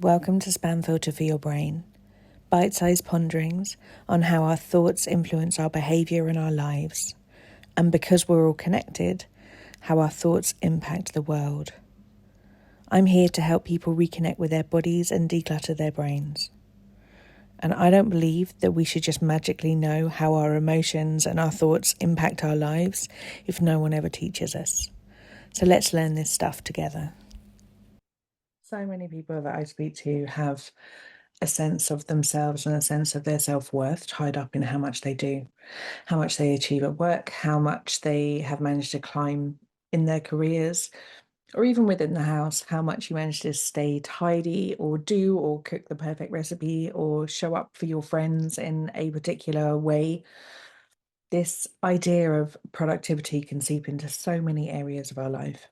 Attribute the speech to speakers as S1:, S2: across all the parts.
S1: Welcome to Spam Filter for Your Brain, bite-sized ponderings on how our thoughts influence our behaviour and our lives, and because we're all connected, how our thoughts impact the world. I'm here to help people reconnect with their bodies and declutter their brains. And I don't believe that we should just magically know how our emotions and our thoughts impact our lives if no one ever teaches us. So let's learn this stuff together. So many people that I speak to have a sense of themselves and a sense of their self-worth tied up in how much they do, how much they achieve at work, how much they have managed to climb in their careers, or even within the house, how much you manage to stay tidy or do or cook the perfect recipe or show up for your friends in a particular way. This idea of productivity can seep into so many areas of our life.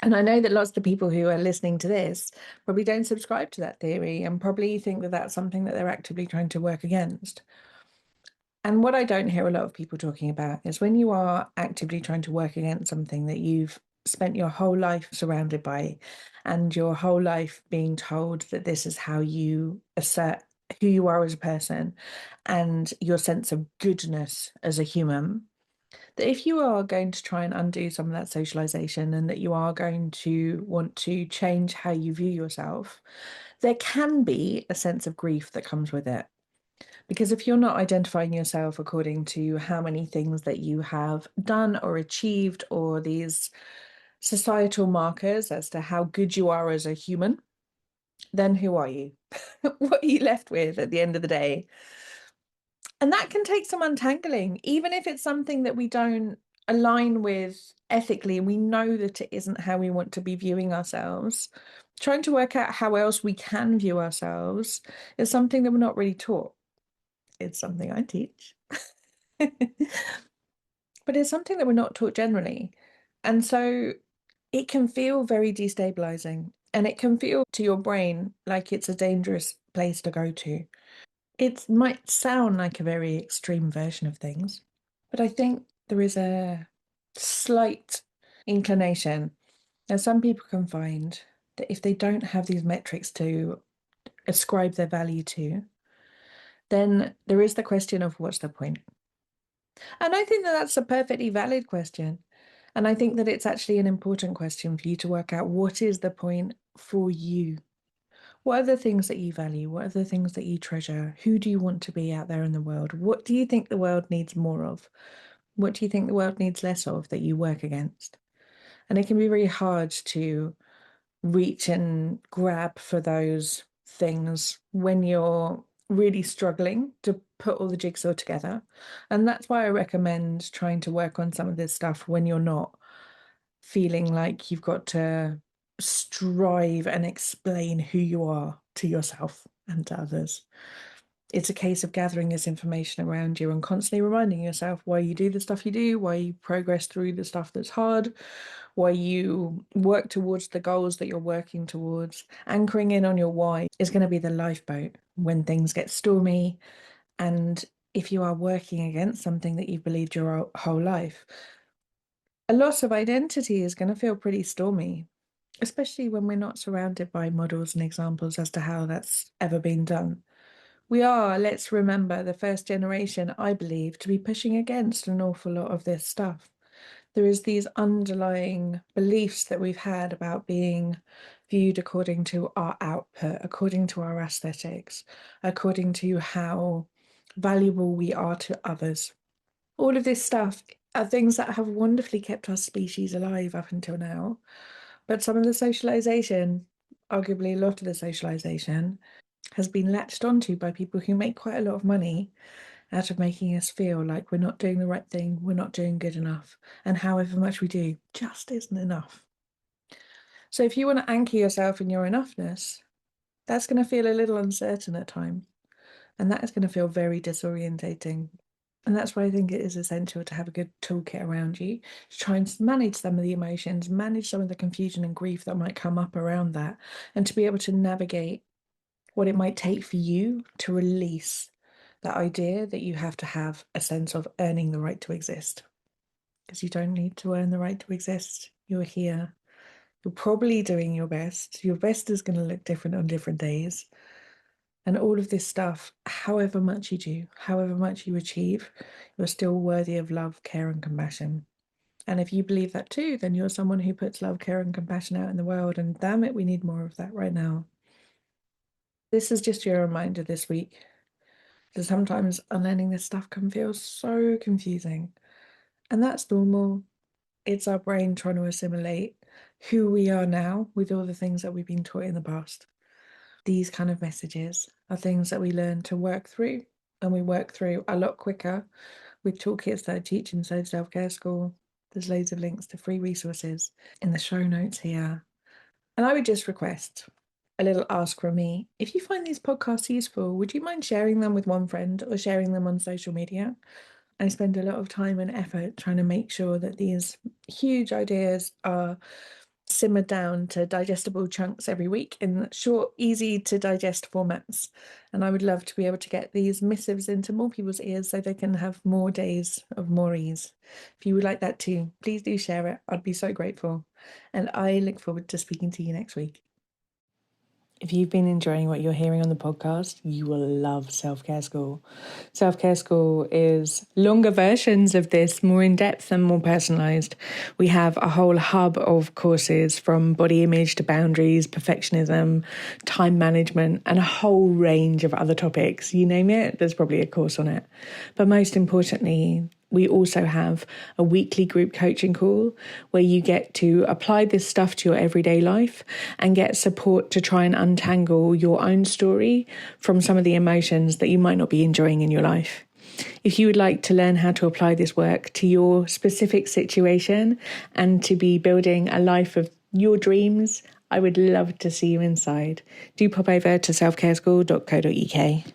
S1: And I know that lots of the people who are listening to this probably don't subscribe to that theory and probably think that that's something that they're actively trying to work against. And what I don't hear a lot of people talking about is when you are actively trying to work against something that you've spent your whole life surrounded by and your whole life being told that this is how you assert who you are as a person and your sense of goodness as a human, that if you are going to try and undo some of that socialization and that you are going to want to change how you view yourself, there can be a sense of grief that comes with it. Because if you're not identifying yourself according to how many things that you have done or achieved, or these societal markers as to how good you are as a human, then who are you? What are you left with at the end of the day? And that can take some untangling, even if it's something that we don't align with ethically, and we know that it isn't how we want to be viewing ourselves. Trying to work out how else we can view ourselves is something that we're not really taught. It's something I teach. But it's something that we're not taught generally. And so it can feel very destabilising, and it can feel to your brain like it's a dangerous place to go to. It might sound like a very extreme version of things, but I think there is a slight inclination that some people can find that if they don't have these metrics to ascribe their value to, then there is the question of what's the point? And I think that that's a perfectly valid question. And I think that it's actually an important question for you to work out what is the point for you? What are the things that you value? What are the things that you treasure? Who do you want to be out there in the world? What do you think the world needs more of? What do you think the world needs less of that you work against? And it can be very hard to reach and grab for those things when you're really struggling to put all the jigsaw together. And that's why I recommend trying to work on some of this stuff when you're not feeling like you've got to strive and explain who you are to yourself and to others. It's a case of gathering this information around you and constantly reminding yourself why you do the stuff you do, why you progress through the stuff that's hard, why you work towards the goals that you're working towards. Anchoring in on your why is going to be the lifeboat when things get stormy. And if you are working against something that you've believed your whole life, a loss of identity is going to feel pretty stormy, especially when we're not surrounded by models and examples as to how that's ever been done. We are, let's remember, the first generation, I believe, to be pushing against an awful lot of this stuff. There is these underlying beliefs that we've had about being viewed according to our output, according to our aesthetics, according to how valuable we are to others. All of this stuff are things that have wonderfully kept our species alive up until now. But some of the socialization, arguably a lot of the socialization, has been latched onto by people who make quite a lot of money out of making us feel like we're not doing the right thing, we're not doing good enough, and however much we do just isn't enough. So if you want to anchor yourself in your enoughness, that's going to feel a little uncertain at times, and that is going to feel very disorientating. And that's why I think it is essential to have a good toolkit around you to try and manage some of the emotions, manage some of the confusion and grief that might come up around that, and to be able to navigate what it might take for you to release that idea that you have a sense of earning the right to exist. Because you don't need to earn the right to exist. You're here You're probably doing your best. Your best is going to look different on different days. And all of this stuff, however much you do, however much you achieve, you're still worthy of love, care, and compassion. And if you believe that too, then you're someone who puts love, care, and compassion out in the world. And damn it, we need more of that right now. This is just your reminder this week. Because sometimes unlearning this stuff can feel so confusing. And that's normal. It's our brain trying to assimilate who we are now with all the things that we've been taught in the past. These kind of messages are things that we learn to work through, and we work through a lot quicker with toolkits that I teach inside Self-Care School. There's loads of links to free resources in the show notes here. And I would just request a little ask from me. If you find these podcasts useful, would you mind sharing them with one friend or sharing them on social media? I spend a lot of time and effort trying to make sure that these huge ideas are simmered down to digestible chunks every week in short, easy to digest formats. And I would love to be able to get these missives into more people's ears so they can have more days of more ease. If you would like that too, please do share it. I'd be so grateful. And I look forward to speaking to you next week. If you've been enjoying what you're hearing on the podcast, you will love Self-Care School. Self-Care School is longer versions of this, more in-depth and more personalised. We have a whole hub of courses from body image to boundaries, perfectionism, time management, and a whole range of other topics. You name it, there's probably a course on it. But most importantly, we also have a weekly group coaching call where you get to apply this stuff to your everyday life and get support to try and untangle your own story from some of the emotions that you might not be enjoying in your life. If you would like to learn how to apply this work to your specific situation and to be building a life of your dreams, I would love to see you inside. Do pop over to selfcareschool.co.uk.